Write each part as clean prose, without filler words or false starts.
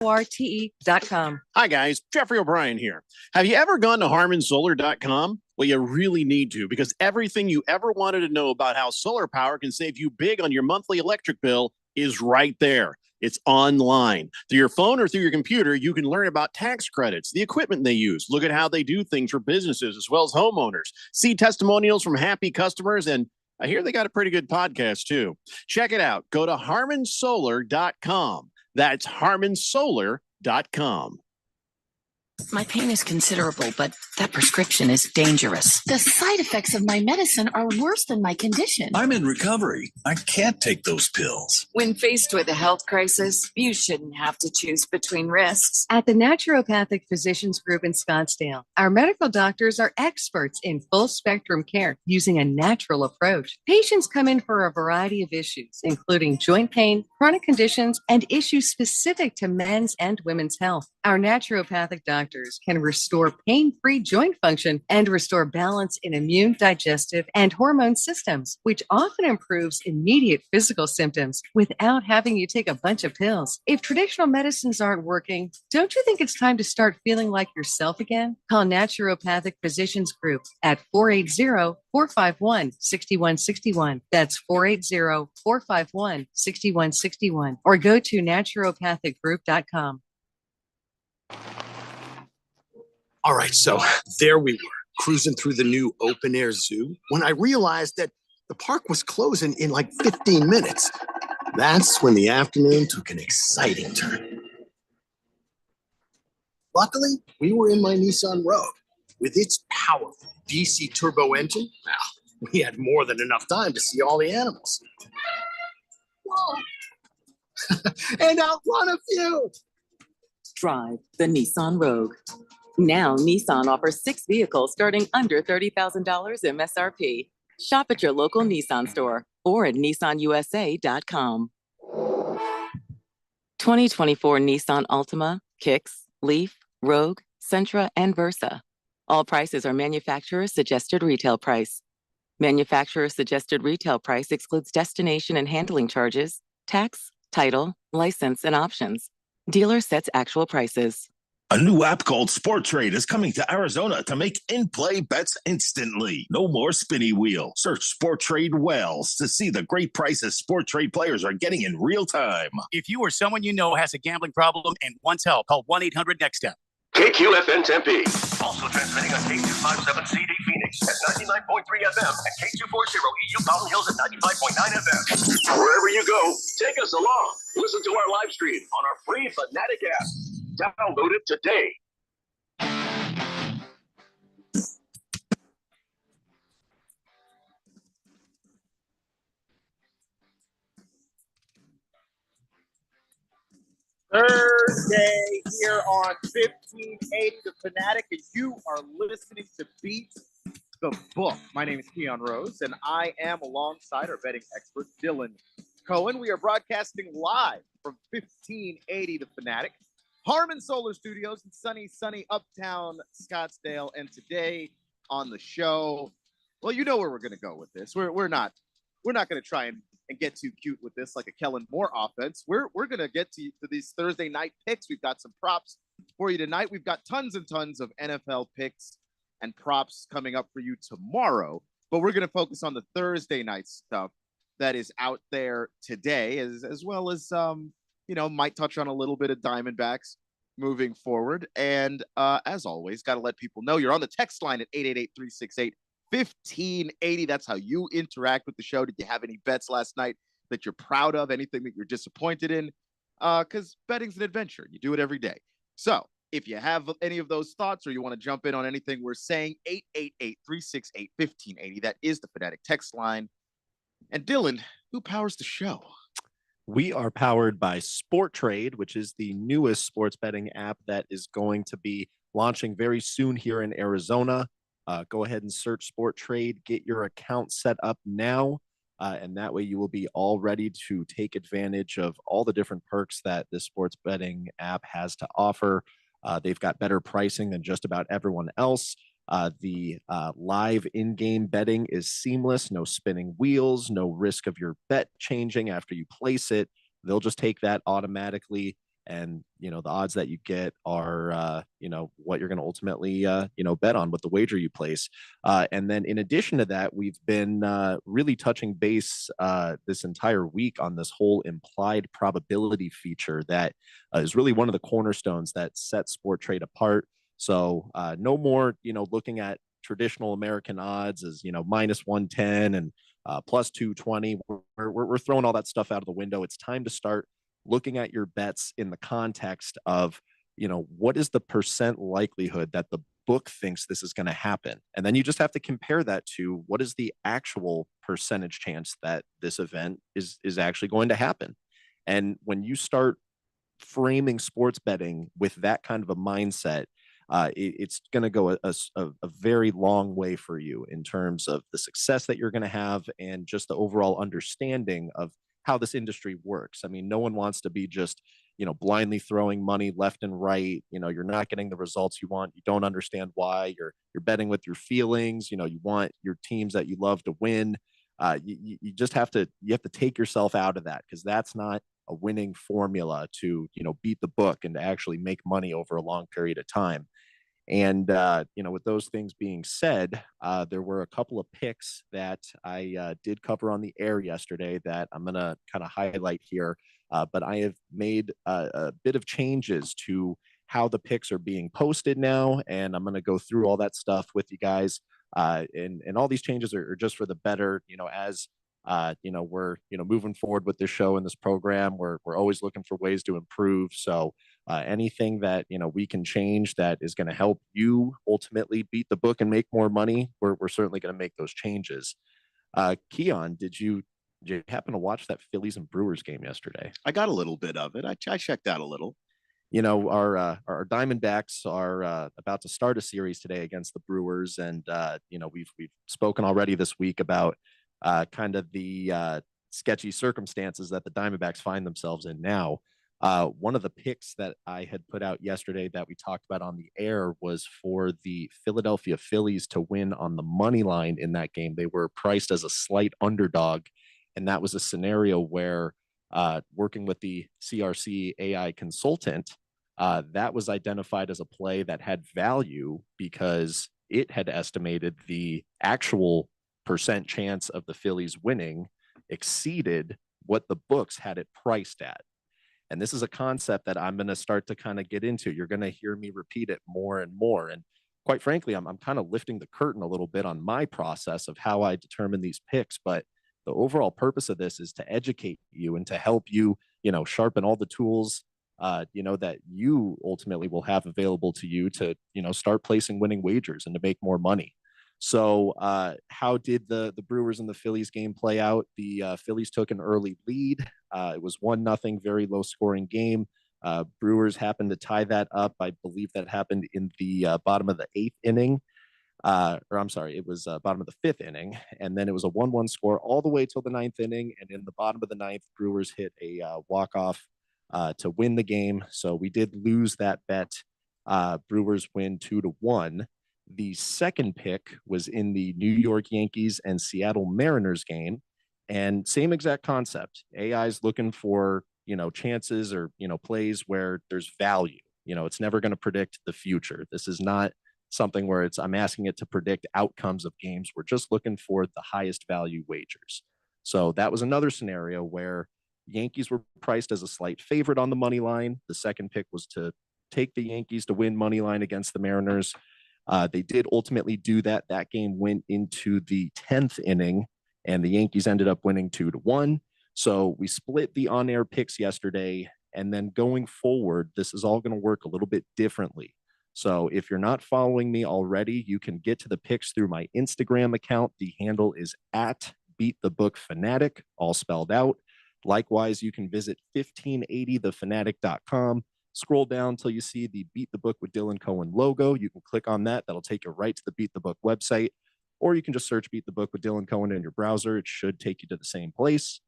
RTE.com. Hi, guys. Jeffrey O'Brien here. Have you ever gone to HarmonSolar.com? Well, you really need to, because everything you ever wanted to know about how solar power can save you big on your monthly electric bill is right there. It's online. Through your phone or through your computer, you can learn about tax credits, the equipment they use, look at how they do things for businesses as well as homeowners, see testimonials from happy customers, and I hear they got a pretty good podcast, too. Check it out. Go to HarmonSolar.com. That's HarmonSolar.com. My pain is considerable, but that prescription is dangerous. The side effects of my medicine are worse than my condition. I'm in recovery. I can't take those pills. When faced with a health crisis, you shouldn't have to choose between risks. At the Naturopathic Physicians Group in Scottsdale, our medical doctors are experts in full spectrum care using a natural approach. Patients come in for a variety of issues, including joint pain, chronic conditions, and issues specific to men's and women's health. Our naturopathic doctors can restore pain-free joint function and restore balance in immune, digestive, and hormone systems, which often improves immediate physical symptoms without having you take a bunch of pills. If traditional medicines aren't working, don't you think it's time to start feeling like yourself again? Call Naturopathic Physicians Group at 480-451-6161. That's 480-451-6161. Or go to naturopathicgroup.com. All right, so there we were, cruising through the new open-air zoo when I realized that the park was closing in like 15 minutes. That's when the afternoon took an exciting turn. Luckily, we were in my Nissan Rogue. With its powerful DC turbo engine, well, we had more than enough time to see all the animals. Whoa! And outrun a few! Drive the Nissan Rogue. Now, Nissan offers 6 vehicles starting under $30,000 MSRP. Shop at your local Nissan store or at nissanusa.com. 2024 Nissan Altima, Kicks, Leaf, Rogue, Sentra, and Versa. All prices are manufacturer's suggested retail price. Manufacturer's suggested retail price excludes destination and handling charges, tax, title, license, and options. Dealer sets actual prices. A new app called Sport Trade is coming to Arizona to make in-play bets instantly. No more spinny wheel. Search Sport Trade Wells to see the great prices Sport Trade players are getting in real time. If you or someone you know has a gambling problem and wants help, call 1-800-NEXT-STEP. KQFN Tempe. Also transmitting on K257CD Phoenix at 99.3 FM and K240 EU Mountain Hills at 95.9 FM. Wherever you go, take us along. Listen to our live stream on our free Fanatic app. Download it today. Thursday here on 1580 The Fanatic, and you are listening to Beat the Book. My name is Keon Rose, and I am alongside our betting expert, Dylan Cohen. We are broadcasting live from 1580 The Fanatic, Harmon Solar Studios in sunny uptown Scottsdale. And today on the show, well, you know where we're going to go with this. We're not going to try and get too cute with this like a Kellen Moore offense. We're going to get to these Thursday night picks. We've got some props for you tonight. We've got tons and tons of NFL picks and props coming up for you tomorrow. But we're going to focus on the Thursday night stuff that is out there today, as well as might touch on a little bit of Diamondbacks moving forward. And as always, got to let people know you're on the text line at 888-368-1580. That's how you interact with the show. Did you have any bets last night that you're proud of? Anything that you're disappointed in? Because betting's an adventure. You do it every day. So if you have any of those thoughts or you want to jump in on anything we're saying, 888-368-1580. That is the Fanatic text line. And Dylan, who powers the show? We are powered by Sport Trade, which is the newest sports betting app that is going to be launching very soon here in Arizona. Go ahead and search Sport Trade, get your account set up now, and that way you will be all ready to take advantage of all the different perks that this sports betting app has to offer. They've got better pricing than just about everyone else. The live in-game betting is seamless, no spinning wheels, no risk of your bet changing after you place it. They'll just take that automatically And, the odds that you get are, what you're going to ultimately, bet on with the wager you place. And then in addition to that, we've been really touching base this entire week on this whole implied probability feature that is really one of the cornerstones that sets Sport Trade apart. So no more, looking at traditional American odds as, minus 110 and plus 220. We're throwing all that stuff out of the window. It's time to start looking at your bets in the context of, what is the percent likelihood that the book thinks this is going to happen? And then you just have to compare that to what is the actual percentage chance that this event is actually going to happen. And when you start framing sports betting with that kind of a mindset, it's going to go a very long way for you in terms of the success that you're going to have and just the overall understanding of how this industry works. I mean, no one wants to be just, blindly throwing money left and right. You're not getting the results you want. You don't understand why. You're betting with your feelings. You want your teams that you love to win. You just have to take yourself out of that, because that's not a winning formula to, beat the book and to actually make money over a long period of time. And, with those things being said, there were a couple of picks that I did cover on the air yesterday that I'm going to kind of highlight here. But I have made a bit of changes to how the picks are being posted now. And I'm going to go through all that stuff with you guys. And all these changes are just for the better, as we're, moving forward with this show and this program. We're always looking for ways to improve. So anything that, we can change that is going to help you ultimately beat the book and make more money, we're certainly going to make those changes. Keon, did you happen to watch that Phillies and Brewers game yesterday? I got a little bit of it. I checked out a little. Our Diamondbacks are about to start a series today against the Brewers, and we've spoken already this week about kind of the sketchy circumstances that the Diamondbacks find themselves in now. One of the picks that I had put out yesterday that we talked about on the air was for the Philadelphia Phillies to win on the money line in that game. They were priced as a slight underdog, and that was a scenario where working with the CRC AI consultant, that was identified as a play that had value because it had estimated the actual percent chance of the Phillies winning exceeded what the books had it priced at. And this is a concept that I'm going to start to kind of get into. You're going to hear me repeat it more and more. And quite frankly, I'm kind of lifting the curtain a little bit on my process of how I determine these picks. But the overall purpose of this is to educate you and to help you, sharpen all the tools, that you ultimately will have available to you to, start placing winning wagers and to make more money. So how did the Brewers and the Phillies game play out? The Phillies took an early lead. It was 1-0, very low scoring game. Brewers happened to tie that up. I believe that happened in the bottom of the 8th inning. It was bottom of the 5th inning. And then it was a 1-1 score all the way till the 9th inning. And in the bottom of the 9th, Brewers hit a walk-off to win the game. So we did lose that bet. Brewers win 2-1. The second pick was in the New York Yankees and Seattle Mariners game. And same exact concept. AI is looking for, chances or, plays where there's value. It's never going to predict the future. This is not something where I'm asking it to predict outcomes of games. We're just looking for the highest value wagers. So that was another scenario where Yankees were priced as a slight favorite on the money line. The second pick was to take the Yankees to win money line against the Mariners. They did ultimately do that. That game went into the 10th inning, and the Yankees ended up winning 2-1. So we split the on-air picks yesterday, and then going forward, this is all going to work a little bit differently. So if you're not following me already, you can get to the picks through my Instagram account. The handle is @BeatTheBookFanatic, all spelled out. Likewise, you can visit 1580thefanatic.com. Scroll down till you see the Beat the Book with Dylan Cohen logo. You can click on that. That'll take you right to the Beat the Book website. Or you can just search Beat the Book with Dylan Cohen in your browser. It should take you to the same place.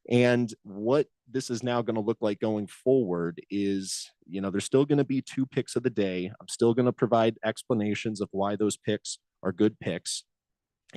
And what this is now going to look like going forward is, there's still going to be 2 picks of the day. I'm still going to provide explanations of why those picks are good picks.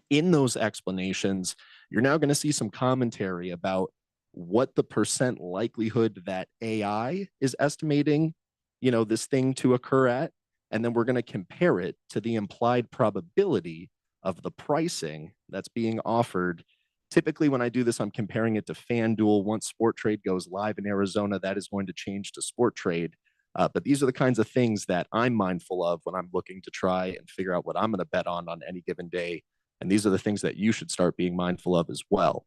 In those explanations, you're now going to see some commentary about what the percent likelihood that AI is estimating, this thing to occur at. And then we're going to compare it to the implied probability of the pricing that's being offered. Typically, when I do this, I'm comparing it to FanDuel. Once Sporttrade goes live in Arizona, that is going to change to Sporttrade. But these are the kinds of things that I'm mindful of when I'm looking to try and figure out what I'm going to bet on any given day. And these are the things that you should start being mindful of as well.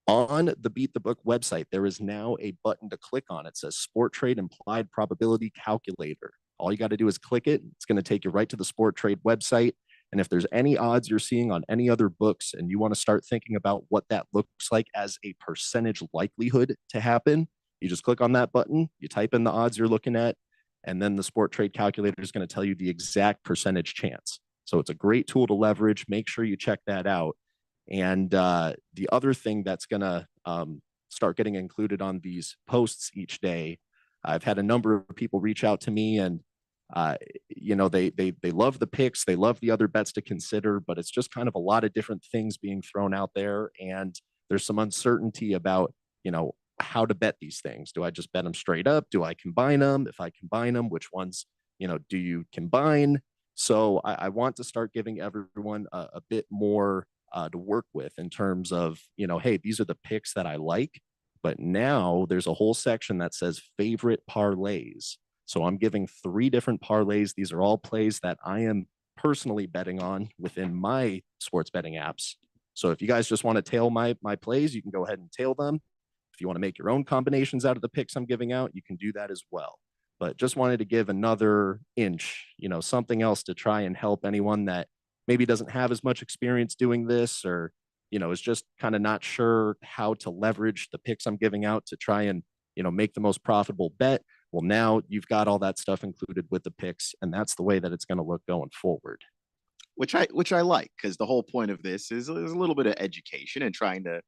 On the Beat the Book website, there is now a button to click on. It says Sporttrade Implied Probability Calculator. All you got to do is click it. It's going to take you right to the Sporttrade website. And if there's any odds you're seeing on any other books and you want to start thinking about what that looks like as a percentage likelihood to happen, you just click on that button, you type in the odds you're looking at, and then the Sporttrade calculator is going to tell you the exact percentage chance. So it's a great tool to leverage. Make sure you check that out. And the other thing that's going to start getting included on these posts each day, I've had a number of people reach out to me, and they love the picks, they love the other bets to consider, but it's just kind of a lot of different things being thrown out there, and there's some uncertainty about how to bet these things. Do I just bet them straight up? Do I combine them? If I combine them, which ones do you combine? So I want to start giving everyone a bit more to work with in terms of, hey, these are the picks that I like, but now there's a whole section that says favorite parlays. So I'm giving 3 different parlays. These are all plays that I am personally betting on within my sports betting apps. So if you guys just want to tail my plays, you can go ahead and tail them. If you want to make your own combinations out of the picks I'm giving out, you can do that as well. But just wanted to give another inch, something else to try and help anyone that maybe doesn't have as much experience doing this, or, is just kind of not sure how to leverage the picks I'm giving out to try and, make the most profitable bet. Well, now you've got all that stuff included with the picks, and that's the way that it's going to look going forward. Which I like, because the whole point of this is a little bit of education and trying to,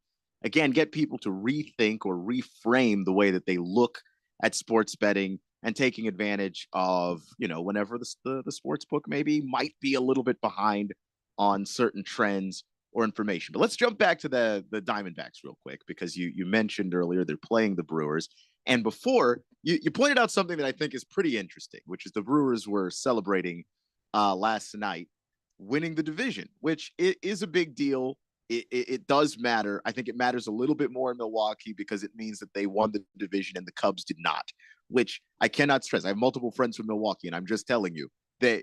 again, get people to rethink or reframe the way that they look at sports betting, and taking advantage of, whenever the sports book maybe might be a little bit behind on certain trends or information. But let's jump back to the Diamondbacks real quick, because you mentioned earlier they're playing the Brewers. And before, you pointed out something that I think is pretty interesting, which is the Brewers were celebrating last night, winning the division, which is a big deal. It does matter. I think it matters a little bit more in Milwaukee because it means that they won the division and the Cubs did not, which I cannot stress. I have multiple friends from Milwaukee, and I'm just telling you that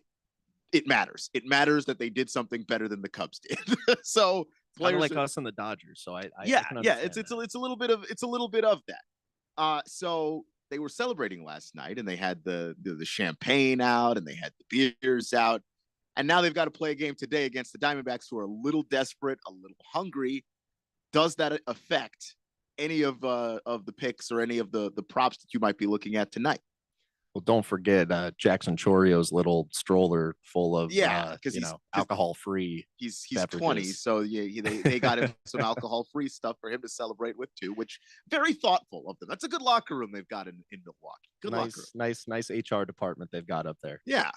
it matters. It matters that they did something better than the Cubs did. So players like us and the Dodgers. So it's a little bit of that. So they were celebrating last night, and they had the champagne out, and they had the beers out. And now they've got to play a game today against the Diamondbacks, who are a little desperate, a little hungry. Does that affect any of the picks or any of the props that you might be looking at tonight? Well, don't forget Jackson Chorio's little stroller full of alcohol-free. He's beverages. 20, so they got him some alcohol-free stuff for him to celebrate with too, which very thoughtful of them. That's a good locker room they've got in Milwaukee. Good locker room. Nice HR department they've got up there. Yeah.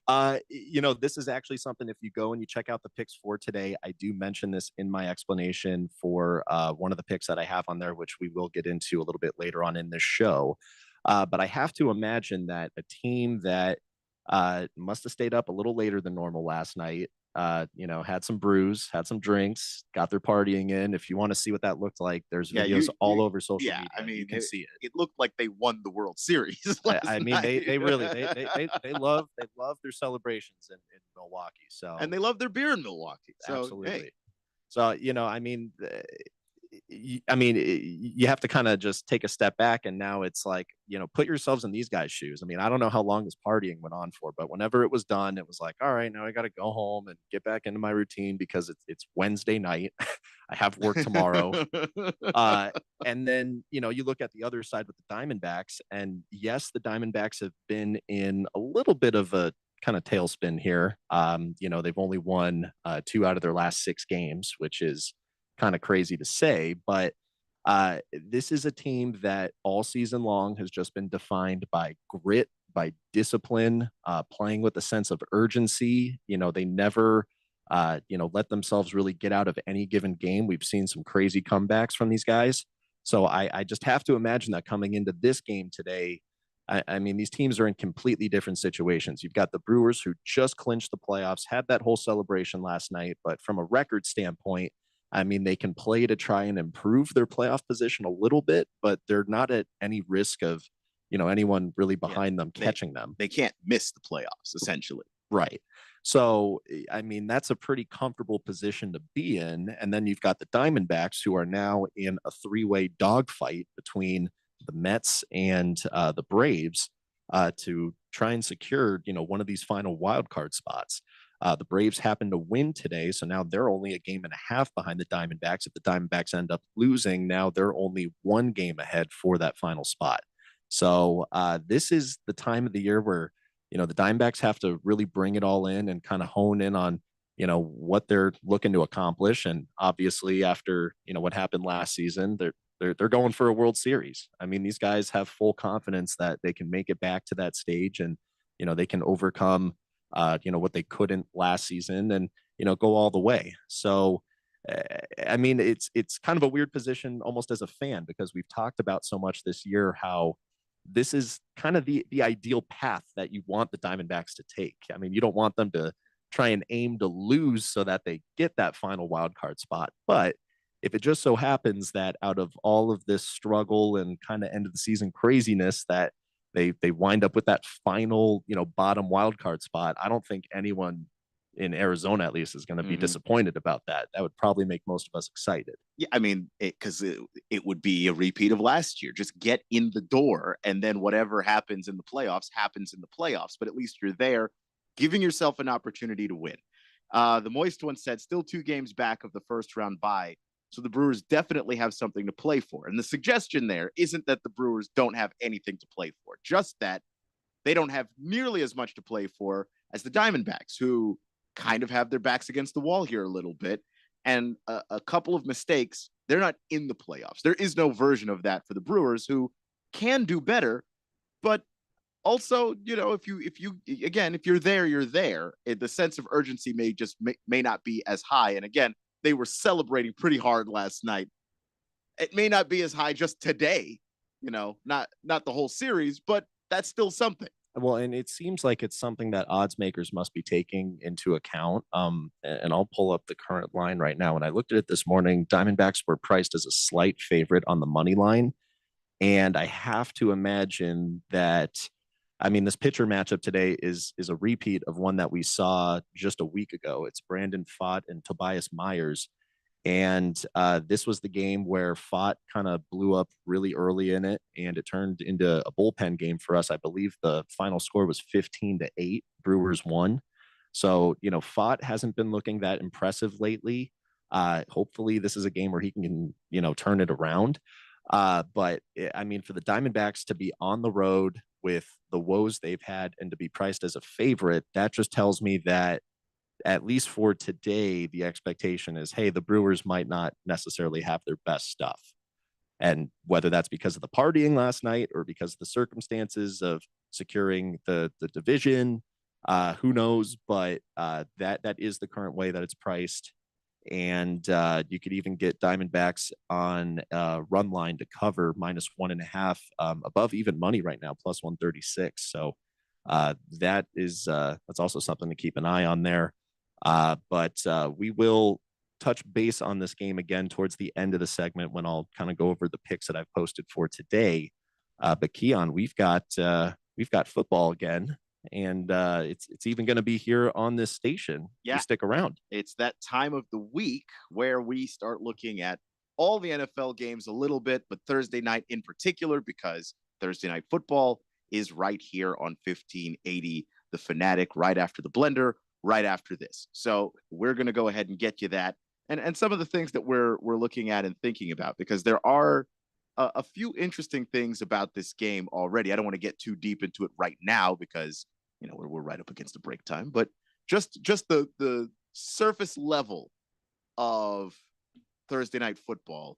This is actually something, if you go and you check out the picks for today, I do mention this in my explanation for one of the picks that I have on there, which we will get into a little bit later on in this show. But I have to imagine that a team that must have stayed up a little later than normal last night, had some brews, had some drinks, got their partying in. If you want to see what that looked like, there's videos all over social media. I mean, you can see it. It looked like they won the World Series. I mean, they really love their celebrations in Milwaukee. So, and they love their beer in Milwaukee. So, absolutely. Hey. So, you have to kind of just take a step back, and now it's like, put yourselves in these guys' shoes. I mean, I don't know how long this partying went on for, but whenever it was done, it was like, all right, now I got to go home and get back into my routine because it's Wednesday night. I have work tomorrow. And then, you look at the other side with the Diamondbacks, and yes, the Diamondbacks have been in a little bit of a kind of tailspin here. They've only won 2 out of their last 6 games, which is kind of crazy to say, but this is a team that all season long has just been defined by grit, by discipline, playing with a sense of urgency. They never let themselves really get out of any given game. We've seen some crazy comebacks from these guys. So I just have to imagine that coming into this game today, I mean, these teams are in completely different situations. You've got the Brewers who just clinched the playoffs, had that whole celebration last night, but from a record standpoint, I mean, they can play to try and improve their playoff position a little bit, but they're not at any risk of, anyone really behind them catching them. They can't miss the playoffs, essentially. Right. So, I mean, that's a pretty comfortable position to be in. And then you've got the Diamondbacks who are now in a three-way dogfight between the Mets and the Braves to try and secure, one of these final wild card spots. The Braves happen to win today, so now they're only a game and a half behind the Diamondbacks. If the Diamondbacks end up losing, now they're only one game ahead for that final spot. So this is the time of the year where, the Diamondbacks have to really bring it all in and kind of hone in on, what they're looking to accomplish. And obviously after, what happened last season, they're going for a World Series. I mean, these guys have full confidence that they can make it back to that stage and, they can overcome, what they couldn't last season and, go all the way. So, I mean, it's kind of a weird position almost as a fan, because we've talked about so much this year how this is kind of the ideal path that you want the Diamondbacks to take. I mean, you don't want them to try and aim to lose so that they get that final wild card spot. But if it just so happens that out of all of this struggle and kind of end of the season craziness that they wind up with that final, bottom wild card spot, I don't think anyone in Arizona, at least, is going to be disappointed about that. That would probably make most of us excited. Yeah, I mean, because it would be a repeat of last year. Just get in the door, and then whatever happens in the playoffs happens in the playoffs. But at least you're there, giving yourself an opportunity to win. The Moist one said, still 2 games back of the first round bye, so the Brewers definitely have something to play for. And the suggestion there isn't that the Brewers don't have anything to play for, just that they don't have nearly as much to play for as the Diamondbacks, who kind of have their backs against the wall here a little bit. And a couple of mistakes, they're not in the playoffs. There is no version of that for the Brewers, who can do better. But also, if you're there, you're there. The sense of urgency may not be as high. And again, they were celebrating pretty hard last night. It may not be as high just today, not the whole series, but that's still something. Well, and it seems like it's something that odds makers must be taking into account. And I'll pull up the current line right now. When I looked at it this morning, Diamondbacks were priced as a slight favorite on the money line. And I have to imagine that, I mean, this pitcher matchup today is a repeat of one that we saw just a week ago. It's Brandon Pfaadt and Tobias Myers. And this was the game where Pfaadt kind of blew up really early in it, and it turned into a bullpen game for us. I believe the final score was 15-8. Brewers won. So, Pfaadt hasn't been looking that impressive lately. Hopefully this is a game where he can, turn it around. But I mean, for the Diamondbacks to be on the road with the woes they've had and to be priced as a favorite, that just tells me that at least for today, the expectation is, hey, the Brewers might not necessarily have their best stuff. And whether that's because of the partying last night or because of the circumstances of securing the division, who knows? But that is the current way that it's priced. And you could even get Diamondbacks on run line to cover -1.5 above even money right now, +136. So that's also something to keep an eye on there. But we will touch base on this game again towards the end of the segment when I'll kind of go over the picks that I've posted for today. But Keon, we've got football again, and it's even going to be here on this station. Yeah, you stick around. It's that time of the week where we start looking at all the NFL games a little bit, but Thursday night in particular, because Thursday Night Football is right here on 1580 The Fanatic, right after the Blender, right after this. So we're going to go ahead and get you that and some of the things that we're looking at and thinking about, because there are a few interesting things about this game already. I don't want to get too deep into it right now because we're right up against the break time, but just the surface level of Thursday Night Football.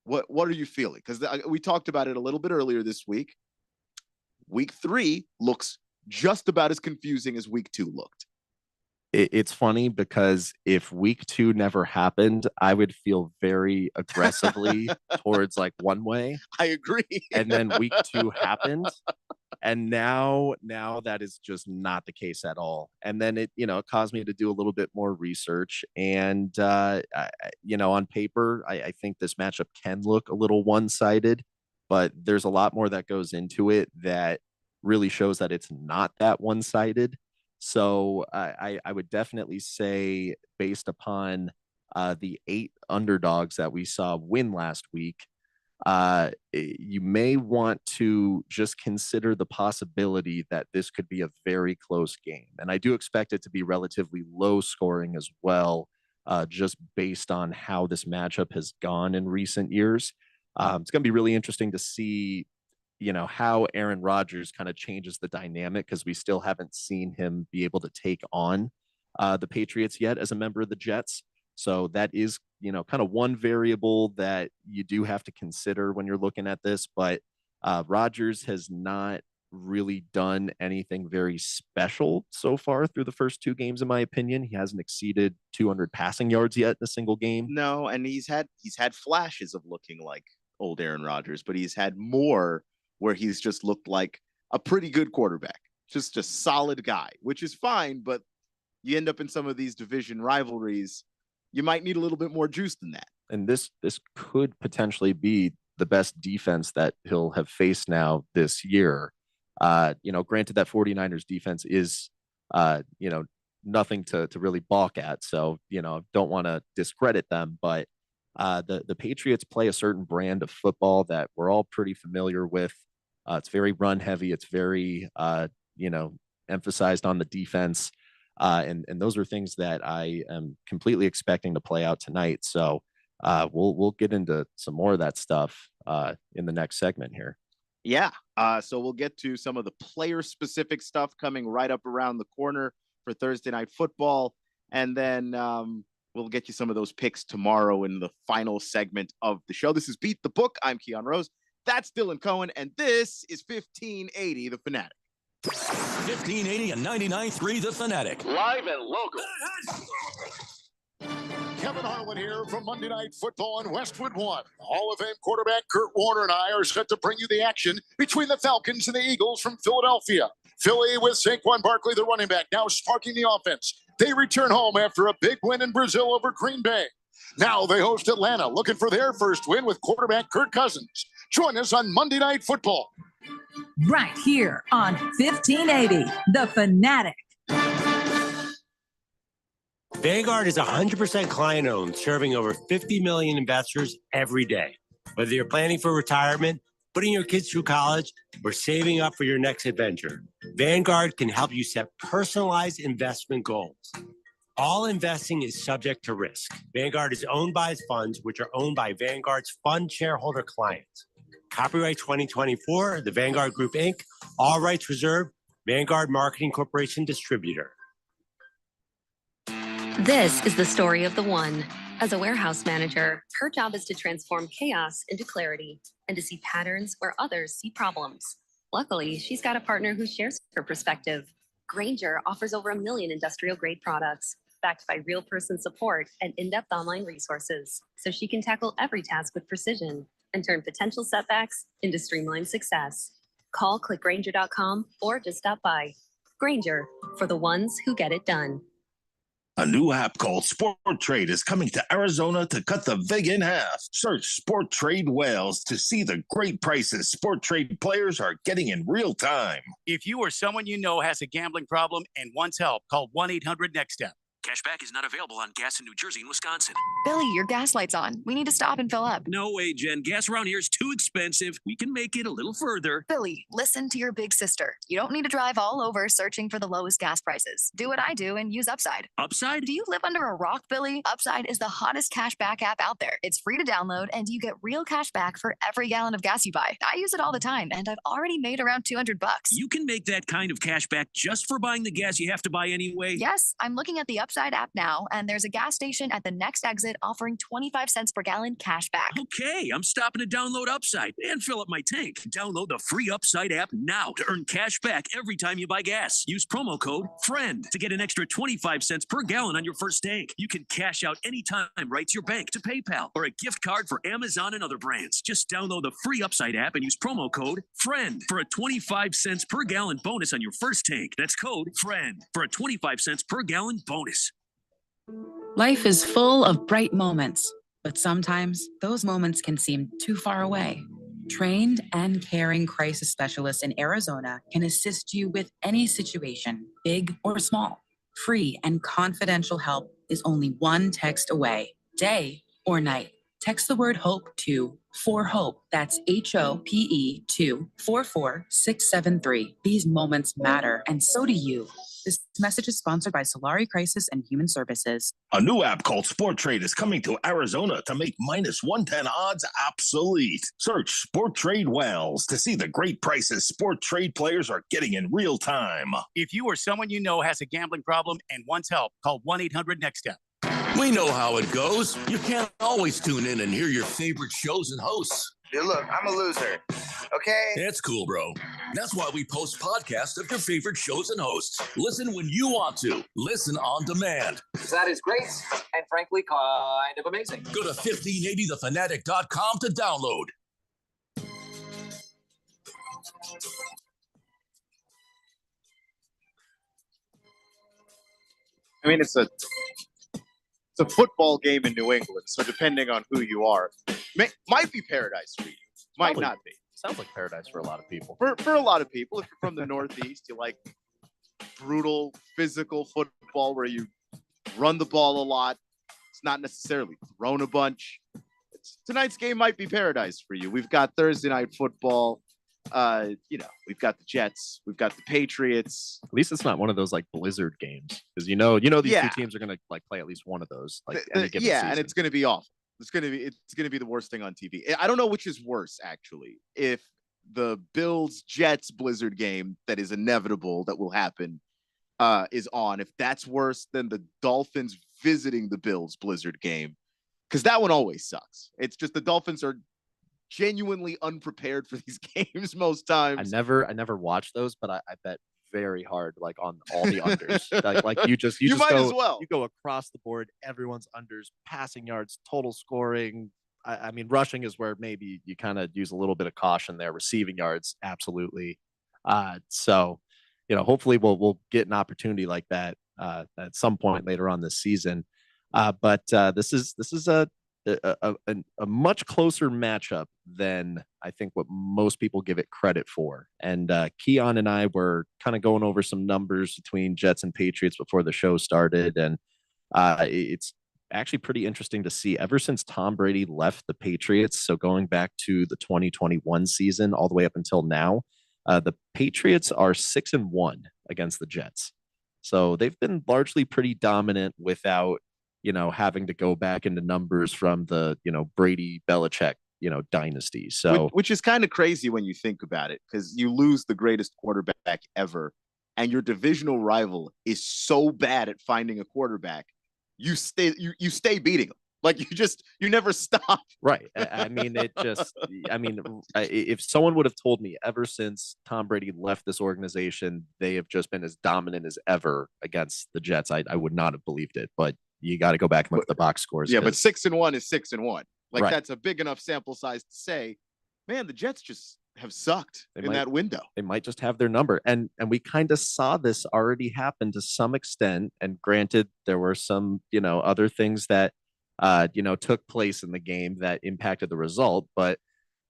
What are you feeling? Because we talked about it a little bit earlier this week. Week 3 looks just about as confusing as week 2 looked. It's funny because if week 2 never happened, I would feel very aggressively towards like one way. I agree. And then week 2 happened. And now that is just not the case at all. And then it caused me to do a little bit more research. And, on paper, I think this matchup can look a little one-sided, but there's a lot more that goes into it that really shows that it's not that one-sided. So I would definitely say, based upon the 8 underdogs that we saw win last week, you may want to just consider the possibility that this could be a very close game. And I do expect it to be relatively low scoring as well, just based on how this matchup has gone in recent years. It's going to be really interesting to see how Aaron Rodgers kind of changes the dynamic, because we still haven't seen him be able to take on the Patriots yet as a member of the Jets. So that is, kind of one variable that you do have to consider when you're looking at this. But Rodgers has not really done anything very special so far through the first 2 games, in my opinion. He hasn't exceeded 200 passing yards yet in a single game. No, and he's had flashes of looking like old Aaron Rodgers, but he's had more where he's just looked like a pretty good quarterback, just a solid guy, which is fine. But you end up in some of these division rivalries, you might need a little bit more juice than that. And this could potentially be the best defense that he'll have faced now this year. Granted that 49ers defense is, nothing to really balk at. So, don't want to discredit them, but the Patriots play a certain brand of football that we're all pretty familiar with. It's very run heavy. It's very, emphasized on the defense. And those are things that I am completely expecting to play out tonight. So we'll get into some more of that stuff in the next segment here. Yeah. So we'll get to some of the player specific stuff coming right up around the corner for Thursday Night Football. And then we'll get you some of those picks tomorrow in the final segment of the show. This is Beat the Book. I'm Keon Rose. That's Dylan Cohen. And this is 1580 The Fanatic. 1580 and 99.3 The Fanatic. Live and local. Kevin Harlan here from Monday Night Football on Westwood One. Hall of Fame quarterback Kurt Warner and I are set to bring you the action between the Falcons and the Eagles from Philadelphia. Philly with Saquon Barkley, the running back, now sparking the offense. They return home after a big win in Brazil over Green Bay. Now they host Atlanta, looking for their first win with quarterback Kirk Cousins. Join us on Monday Night Football. Right here on 1580, The Fanatic. Vanguard is 100% client-owned, serving over 50 million investors every day. Whether you're planning for retirement, putting your kids through college, or saving up for your next adventure, Vanguard can help you set personalized investment goals. All investing is subject to risk. Vanguard is owned by its funds, which are owned by Vanguard's fund shareholder clients. Copyright 2024, The Vanguard Group, Inc., all rights reserved, Vanguard Marketing Corporation Distributor. This is the story of the one. As a warehouse manager, her job is to transform chaos into clarity and to see patterns where others see problems. Luckily, she's got a partner who shares her perspective. Grainger offers over 1 million industrial-grade products, backed by real person support and in-depth online resources, so she can tackle every task with precision and turn potential setbacks into streamlined success. Call clickgrainger.com or just stop by. Grainger, for the ones who get it done. A new app called Sport Trade is coming to Arizona to cut the vig in half. Search Sport Trade Wales to see the great prices Sport Trade players are getting in real time. If you or someone you know has a gambling problem and wants help, call 1-800-NEXT-STEP. Cashback is not available on gas in New Jersey and Wisconsin. Billy, your gas light's on. We need to stop and fill up. No way, Jen. Gas around here is too expensive. We can make it a little further. Billy, listen to your big sister. You don't need to drive all over searching for the lowest gas prices. Do what I do and use Upside. Upside? Do you live under a rock, Billy? Upside is the hottest cash back app out there. It's free to download, and you get real cash back for every gallon of gas you buy. I use it all the time, and I've already made around $200. You can make that kind of cash back just for buying the gas you have to buy anyway? Yes, I'm looking at the Upside Upside app now, and there's a gas station at the next exit offering 25 cents per gallon cash back. Okay, I'm stopping to download Upside and fill up my tank. Download the free Upside app now to earn cash back every time you buy gas. Use promo code FRIEND to get an extra 25 cents per gallon on your first tank. You can cash out anytime right to your bank, to PayPal, or a gift card for Amazon and other brands. Just download the free Upside app and use promo code FRIEND for a 25 cents per gallon bonus on your first tank. That's code FRIEND for a 25 cents per gallon bonus. Life is full of bright moments, but sometimes those moments can seem too far away. Trained and caring crisis specialists in Arizona can assist you with any situation, big or small. Free and confidential help is only one text away, day or night. Text the word HOPE to 4HOPE. That's HOPE to 44673. These moments matter, and so do you. This message is sponsored by Solari Crisis and Human Services. A new app called Sport Trade is coming to Arizona to make minus 110 odds obsolete. Search Sport Trade Wells to see the great prices Sport Trade players are getting in real time. If you or someone you know has a gambling problem and wants help, call 1-800-NEXT-STEP. We know how it goes. You can't always tune in and hear your favorite shows and hosts. Dude, look, I'm a loser. Okay? It's cool, bro. That's why we post podcasts of your favorite shows and hosts. Listen when you want to. Listen on demand. That is great and frankly kind of amazing. Go to 1580thefanatic.com to download. I mean, it's a football game in New England, so depending on who you are, might be paradise for you, might Probably not be. Sounds like paradise for a lot of people. For a lot of people, if you're from the Northeast, you like brutal, physical football where you run the ball a lot. It's not necessarily thrown a bunch. Tonight's game might be paradise for you. We've got Thursday night football. We've got the Jets, we've got the Patriots. At least it's not one of those like blizzard games, because you know these two teams are gonna like play at least one of those. Like any given season. And it's gonna be awful. It's gonna be the worst thing on TV. I don't know which is worse actually. If the Bills Jets blizzard game that is inevitable that will happen is on, if that's worse than the Dolphins visiting the Bills blizzard game, because that one always sucks. It's just the Dolphins are genuinely unprepared for these games most times. I never watched those, but I bet very hard like on all the unders. like you just might go, as well. You go across the board, everyone's unders, passing yards, total scoring. I mean, rushing is where maybe you kind of use a little bit of caution there. Receiving yards, absolutely. So hopefully we'll get an opportunity like that at some point later on this season. But this is a much closer matchup than I think what most people give it credit for. And Keon and I were kind of going over some numbers between Jets and Patriots before the show started. And it's actually pretty interesting to see ever since Tom Brady left the Patriots. So going back to the 2021 season, all the way up until now, the Patriots are 6-1 against the Jets. So they've been largely pretty dominant without having to go back into numbers from the, Brady Belichick, dynasty. So, which is kind of crazy when you think about it, because you lose the greatest quarterback ever, and your divisional rival is so bad at finding a quarterback, you stay beating them. Like you never stop. Right. If someone would have told me ever since Tom Brady left this organization, they have just been as dominant as ever against the Jets, I would not have believed it. But you got to go back and look at the box scores. Yeah, but 6-1 is 6-1. Like Right. That's a big enough sample size to say, man, the Jets just have sucked in that window. They might just have their number. And we kind of saw this already happen to some extent. And granted, there were some, other things that, took place in the game that impacted the result. But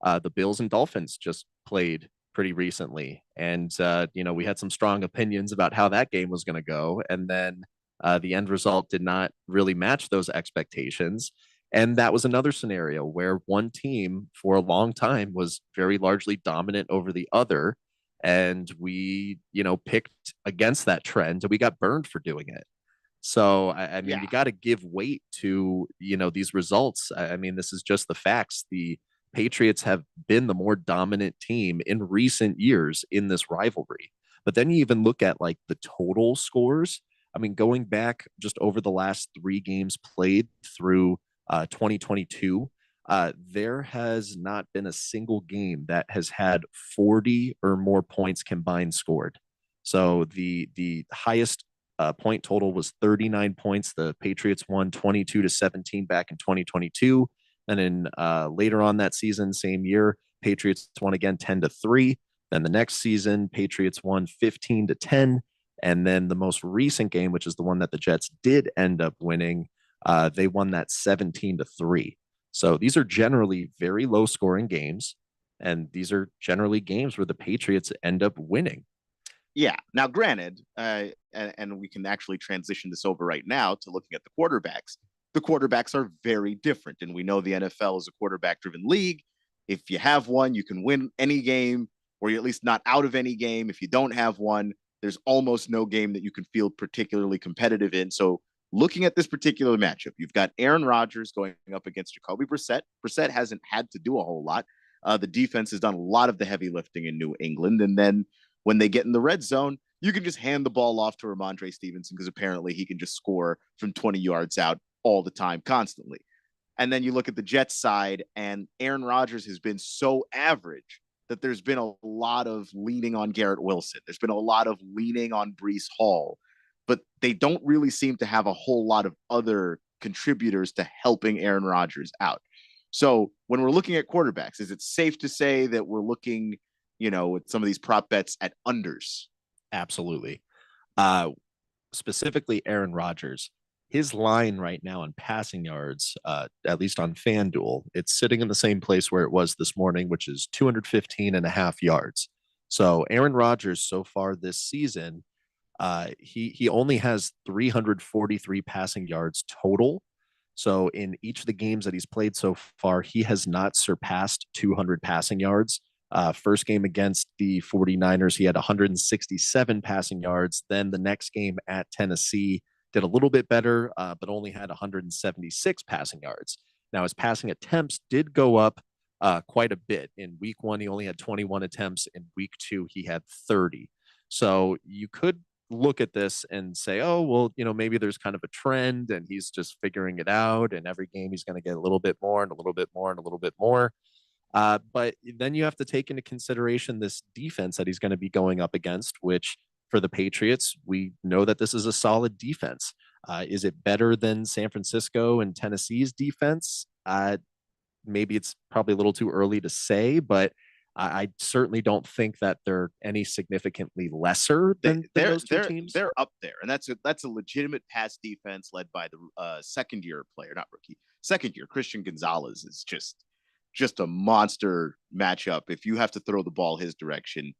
the Bills and Dolphins just played pretty recently. And, we had some strong opinions about how that game was going to go. And then the end result did not really match those expectations. And that was another scenario where one team for a long time was very largely dominant over the other. And we, picked against that trend and we got burned for doing it. So, I mean, you got to give weight to, these results. I mean, this is just the facts. The Patriots have been the more dominant team in recent years in this rivalry. But then you even look at like the total scores. I mean, going back just over the last 3 games played through 2022, there has not been a single game that has had 40 or more points combined scored. So the highest point total was 39 points. The Patriots won 22-17 back in 2022. And then later on that season, same year, Patriots won again 10-3. Then the next season, Patriots won 15-10. And then the most recent game, which is the one that the Jets did end up winning, they won that 17-3. So these are generally very low scoring games. And these are generally games where the Patriots end up winning. Yeah. Now, granted, and we can actually transition this over right now to looking at the quarterbacks. The quarterbacks are very different. And we know the NFL is a quarterback driven league. If you have one, you can win any game, or you're at least not out of any game. If you don't have one, there's almost no game that you can feel particularly competitive in. So looking at this particular matchup, you've got Aaron Rodgers going up against Jacoby Brissett. Brissett hasn't had to do a whole lot. The defense has done a lot of the heavy lifting in New England. And then when they get in the red zone, you can just hand the ball off to Ramondre Stevenson because apparently he can just score from 20 yards out all the time, constantly. And then you look at the Jets side, and Aaron Rodgers has been so average that there's been a lot of leaning on Garrett Wilson. There's been a lot of leaning on Breece Hall, but they don't really seem to have a whole lot of other contributors to helping Aaron Rodgers out. So when we're looking at quarterbacks, is it safe to say that we're looking, with some of these prop bets at unders? Absolutely. Specifically Aaron Rodgers. His line right now in passing yards, at least on FanDuel, it's sitting in the same place where it was this morning, which is 215.5 yards. So Aaron Rodgers so far this season, he only has 343 passing yards total. So in each of the games that he's played so far, he has not surpassed 200 passing yards. First game against the 49ers, he had 167 passing yards. Then the next game at Tennessee, did a little bit better, but only had 176 passing yards. Now, his passing attempts did go up quite a bit. In week 1, he only had 21 attempts. In week 2, he had 30. So you could look at this and say, oh, well, maybe there's kind of a trend and he's just figuring it out. And every game he's going to get a little bit more and a little bit more and a little bit more. But then you have to take into consideration this defense that he's going to be going up against, which for the Patriots, we know that this is a solid defense. Is it better than San Francisco and Tennessee's defense? Maybe it's probably a little too early to say, but I certainly don't think that they're any significantly lesser than those two teams. They're up there, and that's a legitimate pass defense led by the second-year player, not rookie. Second-year Christian Gonzalez is just a monster matchup. If you have to throw the ball his direction,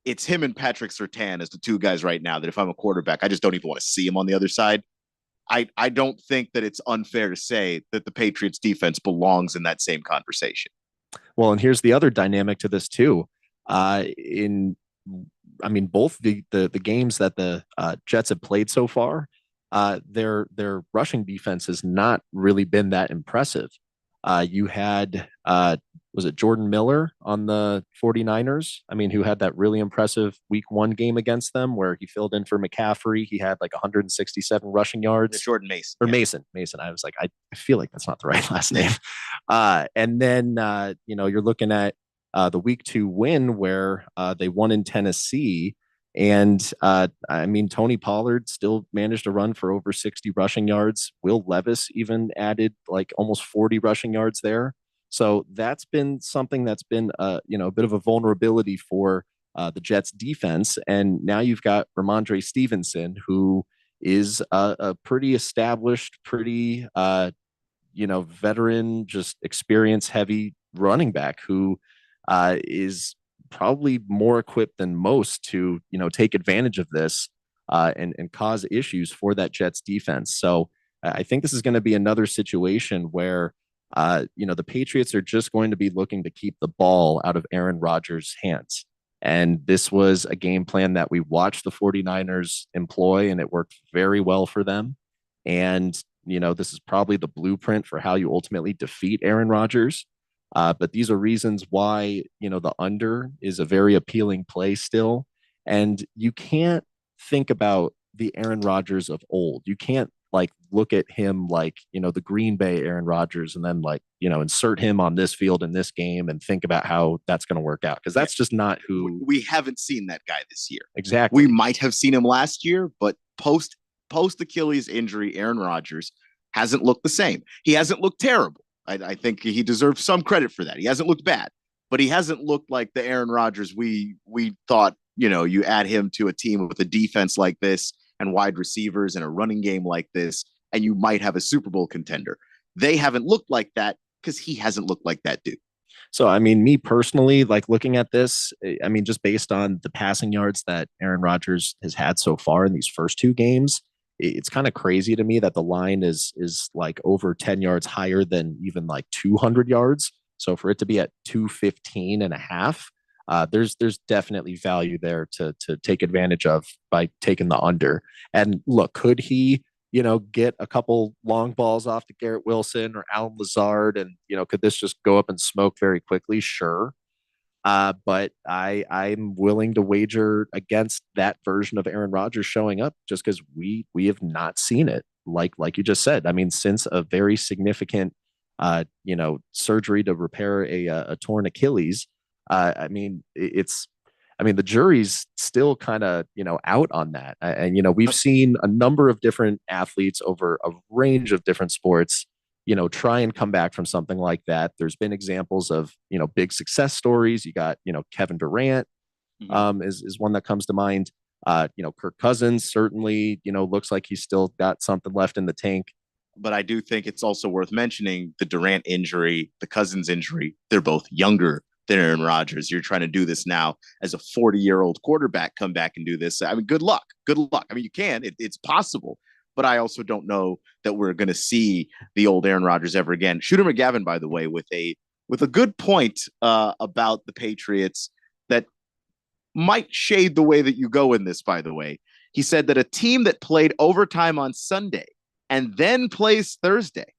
it's him and Patrick Surtain as the two guys right now that if I'm a quarterback, I just don't even want to see him on the other side. I don't think that it's unfair to say that the Patriots defense belongs in that same conversation. Well, and here's the other dynamic to this too. Both the games that the Jets have played so far, their rushing defense has not really been that impressive. You had, was it Jordan Miller on the 49ers? Who had that really impressive week 1 game against them where he filled in for McCaffrey. He had like 167 rushing yards. Jordan Mason. Or yeah. Mason. I was like, I feel like that's not the right last name. And then, you're looking at the week 2 win where they won in Tennessee. And Tony Pollard still managed to run for over 60 rushing yards. Will Levis even added like almost 40 rushing yards there. So that's been something that's been a bit of a vulnerability for the Jets defense. And now you've got Ramondre Stevenson, who is a pretty established, pretty veteran, just experience heavy running back who is probably more equipped than most to, take advantage of this and cause issues for that Jets defense. So I think this is going to be another situation where, the Patriots are just going to be looking to keep the ball out of Aaron Rodgers' hands. And this was a game plan that we watched the 49ers employ, and it worked very well for them. And, this is probably the blueprint for how you ultimately defeat Aaron Rodgers. But these are reasons why, the under is a very appealing play still. And you can't think about the Aaron Rodgers of old. You can't like look at him like, the Green Bay Aaron Rodgers and then like, insert him on this field in this game and think about how that's going to work out. Cause that's just not who we haven't seen that guy this year. Exactly. We might have seen him last year, but post Achilles injury, Aaron Rodgers hasn't looked the same. He hasn't looked terrible. I think he deserves some credit for that. He hasn't looked bad, but he hasn't looked like the Aaron Rodgers we thought, you add him to a team with a defense like this and wide receivers and a running game like this, and you might have a Super Bowl contender. They haven't looked like that because he hasn't looked like that dude. So, I mean, me personally, like looking at this, I mean, just based on the passing yards that Aaron Rodgers has had so far in these first two games, it's kind of crazy to me that the line is like over 10 yards higher than even like 200 yards. So for it to be at 215.5, there's definitely value there to take advantage of by taking the under. And look, could he, get a couple long balls off to Garrett Wilson or Alan Lazard, and could this just go up and smoke very quickly? Sure. But I'm willing to wager against that version of Aaron Rodgers showing up just because we have not seen it. Like you just said, I mean, since a very significant, surgery to repair a torn Achilles. I mean, the jury's still kind of, out on that. And, we've seen a number of different athletes over a range of different sports, try and come back from something like that. There's been examples of, big success stories. You got, Kevin Durant is one that comes to mind. Kirk Cousins certainly, looks like he's still got something left in the tank. But I do think it's also worth mentioning the Durant injury, the Cousins injury. They're both younger than Aaron Rodgers. You're trying to do this now as a 40-year-old quarterback, come back and do this. I mean, good luck. Good luck. I mean, you can. It's possible. But I also don't know that we're going to see the old Aaron Rodgers ever again. Shooter McGavin, by the way, with a good point about the Patriots that might shade the way that you go in this, by the way. He said that a team that played overtime on Sunday and then plays Thursday,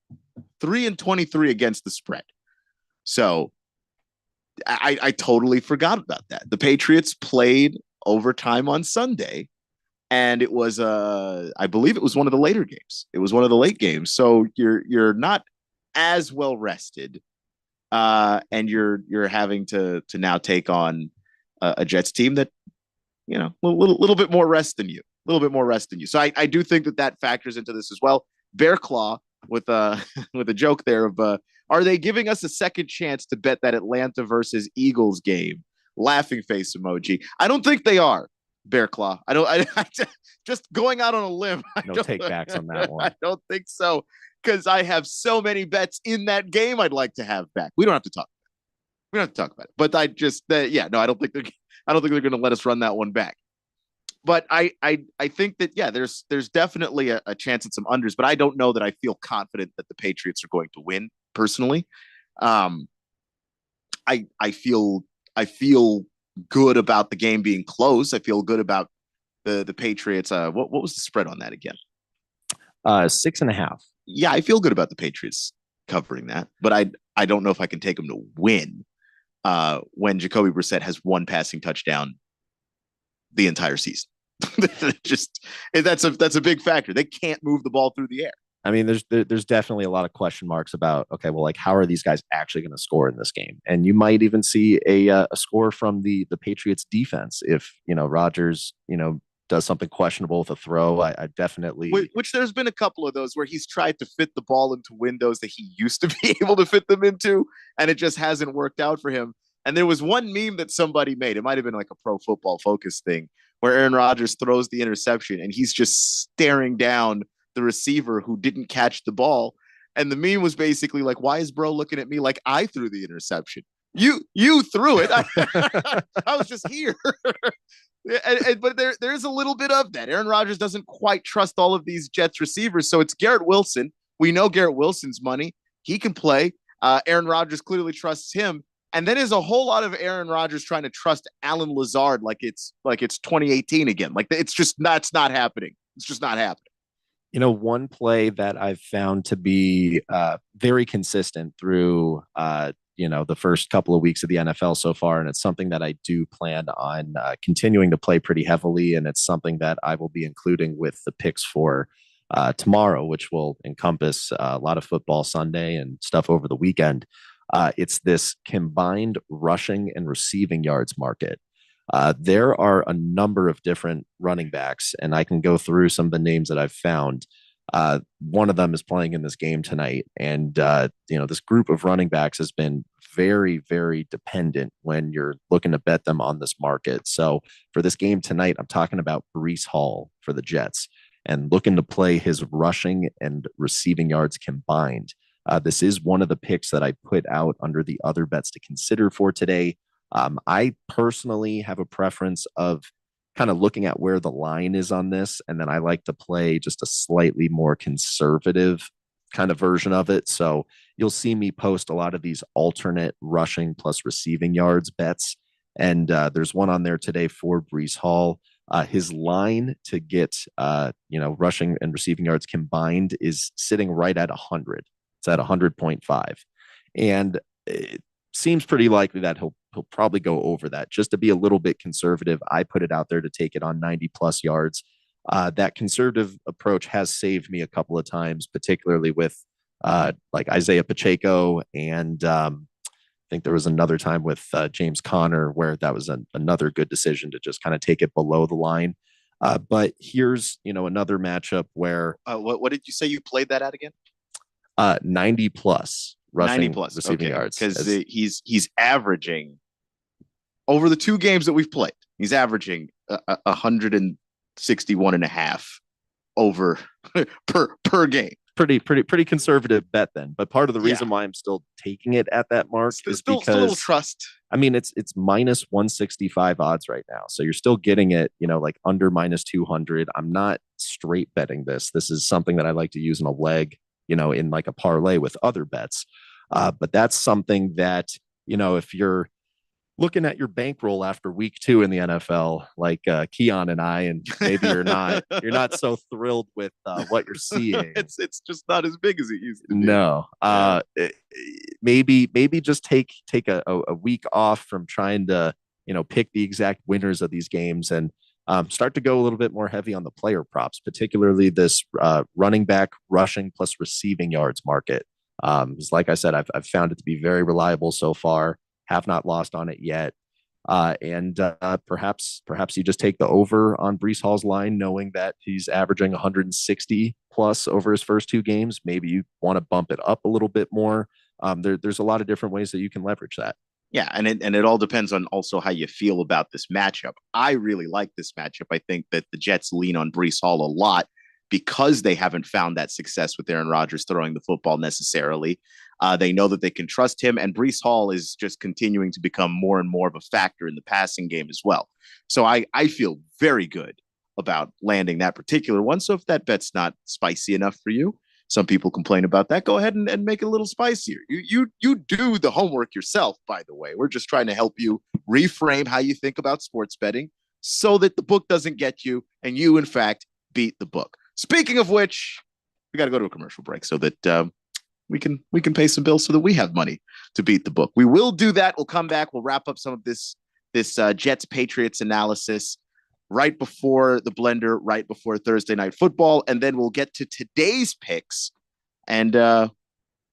3-23 against the spread. So I totally forgot about that. The Patriots played overtime on Sunday, and it was I believe it was one of the later games. It was one of the late games. So you're not as well rested, and you're having to now take on a Jets team that, a little bit more rest than you. A little bit more rest than you. So I do think that factors into this as well. Bear Claw with a joke there of are they giving us a second chance to bet that Atlanta versus Eagles game? Laughing face emoji. I don't think they are, Bear Claw. I just going out on a limb. No take backs on that one. I don't think so, because I have so many bets in that game I'd like to have back. We don't have to talk about it. But I just I don't think they're going to let us run that one back. But I think that, there's definitely a chance at some unders, but I don't know that I feel confident that the Patriots are going to win personally. I feel good about the game being close. I feel good about the Patriots. What was the spread on that again? 6.5. Yeah, I feel good about the Patriots covering that, but I don't know if I can take them to win when Jacoby Brissett has one passing touchdown the entire season. That's a big factor. They can't move the ball through the air. I mean, there's definitely a lot of question marks about, okay, well, like, how are these guys actually going to score in this game? And you might even see a score from the Patriots defense if, Rodgers, does something questionable with a throw. I definitely, which there's been a couple of those where he's tried to fit the ball into windows that he used to be able to fit them into, and it just hasn't worked out for him. And there was one meme that somebody made. It might have been like a Pro Football Focus thing where Aaron Rodgers throws the interception and he's just staring down the receiver who didn't catch the ball. And the meme was basically like, why is bro looking at me like I threw the interception? You threw it. I was just here. But there's a little bit of that. Aaron Rodgers doesn't quite trust all of these Jets receivers. So it's Garrett Wilson. We know Garrett Wilson's money. He can play. Aaron Rodgers clearly trusts him. And then there's a whole lot of Aaron Rodgers trying to trust Alan Lazard like it's 2018 again. Like it's not happening. It's just not happening. One play that I've found to be very consistent through the first couple of weeks of the NFL so far, and it's something that I do plan on continuing to play pretty heavily, and it's something that I will be including with the picks for tomorrow, which will encompass a lot of football Sunday and stuff over the weekend. It's this combined rushing and receiving yards market. There are a number of different running backs, and I can go through some of the names that I've found. One of them is playing in this game tonight, and this group of running backs has been very, very dependent when you're looking to bet them on this market. So for this game tonight, I'm talking about Breece Hall for the Jets and looking to play his rushing and receiving yards combined. This is one of the picks that I put out under the other bets to consider for today. I personally have a preference of kind of looking at where the line is on this, and then I like to play just a slightly more conservative kind of version of it. So you'll see me post a lot of these alternate rushing plus receiving yards bets, and there's one on there today for Breece Hall. His line to get rushing and receiving yards combined is sitting right at 100. It's at 100.5, and it seems pretty likely that he'll probably go over that. Just to be a little bit conservative, I put it out there to take it on 90 plus yards. That conservative approach has saved me a couple of times, particularly with like Isaiah Pacheco, and I think there was another time with James Conner where that was another good decision to just kind of take it below the line. But here's another matchup where what did you say you played that at again? 90 plus rushing 90 plus receiving yards, because he's averaging over the two games that we've played. He's averaging 161.5 over per game. Pretty conservative bet then. But part of the reason why I'm still taking it at that mark is because still a little trust. I mean, it's minus 165 odds right now, so you're still getting it, like under minus 200. I'm not straight betting this. This is something that I like to use in a leg, in like a parlay with other bets. But that's something that, if you're looking at your bankroll after week 2 in the NFL, like Keon and I, and maybe you're not so thrilled with what you're seeing. It's just not as big as it used to be. No, maybe just take a week off from trying to, pick the exact winners of these games and start to go a little bit more heavy on the player props, particularly this running back rushing plus receiving yards market. Like I said, I've found it to be very reliable so far. Have not lost on it yet. And perhaps you just take the over on Breece Hall's line, knowing that he's averaging 160 plus over his first 2 games. Maybe you want to bump it up a little bit more. There's a lot of different ways that you can leverage that. Yeah, and it all depends on also how you feel about this matchup. I really like this matchup. I think that the Jets lean on Breece Hall a lot because they haven't found that success with Aaron Rodgers throwing the football necessarily. They know that they can trust him, and Breece Hall is just continuing to become more and more of a factor in the passing game as well. So I feel very good about landing that particular one. So if that bet's not spicy enough for you, some people complain about that, go ahead and make it a little spicier. You do the homework yourself, by the way. We're just trying to help you reframe how you think about sports betting so that the book doesn't get you and you, in fact, beat the book. Speaking of which, we got to go to a commercial break so that we can pay some bills so that we have money to beat the book. We will do that. We'll come back. We'll wrap up some of this Jets Patriots analysis right before the blender, right before Thursday Night Football, and then we'll get to today's picks and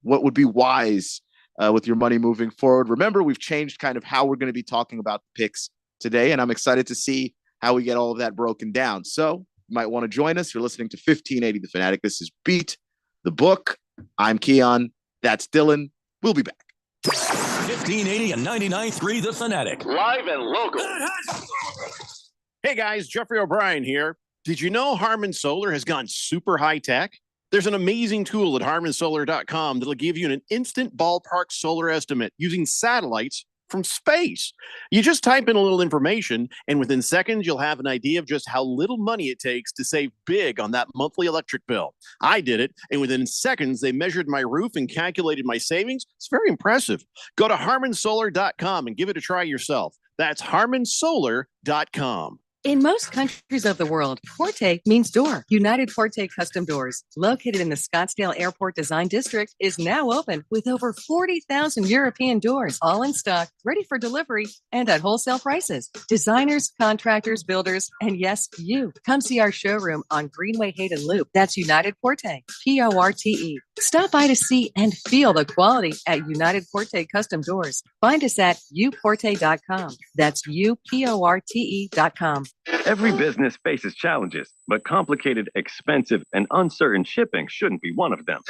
what would be wise with your money moving forward. Remember, we've changed kind of how we're going to be talking about the picks today, and I'm excited to see how we get all of that broken down. So you might want to join us. You're listening to 1580 The Fanatic. This is Beat the Book. I'm Keon. That's Dylan. We'll be back. 1580 and 99.3 The Fanatic. Live and local. Hey guys, Jeffrey O'Brien here. Did you know Harman Solar has gone super high tech? There's an amazing tool at harmansolar.com that'll give you an instant ballpark solar estimate using satellites from space. You just type in a little information, and within seconds, you'll have an idea of just how little money it takes to save big on that monthly electric bill. I did it, and within seconds, they measured my roof and calculated my savings. It's very impressive. Go to harmansolar.com and give it a try yourself. That's harmansolar.com. In most countries of the world, Porte means door. United Porte Custom Doors, located in the Scottsdale Airport Design District, is now open with over 40,000 European doors, all in stock, ready for delivery, and at wholesale prices. Designers, contractors, builders, and yes, you. Come see our showroom on Greenway Hayden Loop. That's United Porte, Porte. Stop by to see and feel the quality at United Porte Custom Doors. Find us at uporte.com. That's uporte.com. Every business faces challenges, but complicated, expensive, and uncertain shipping shouldn't be one of them.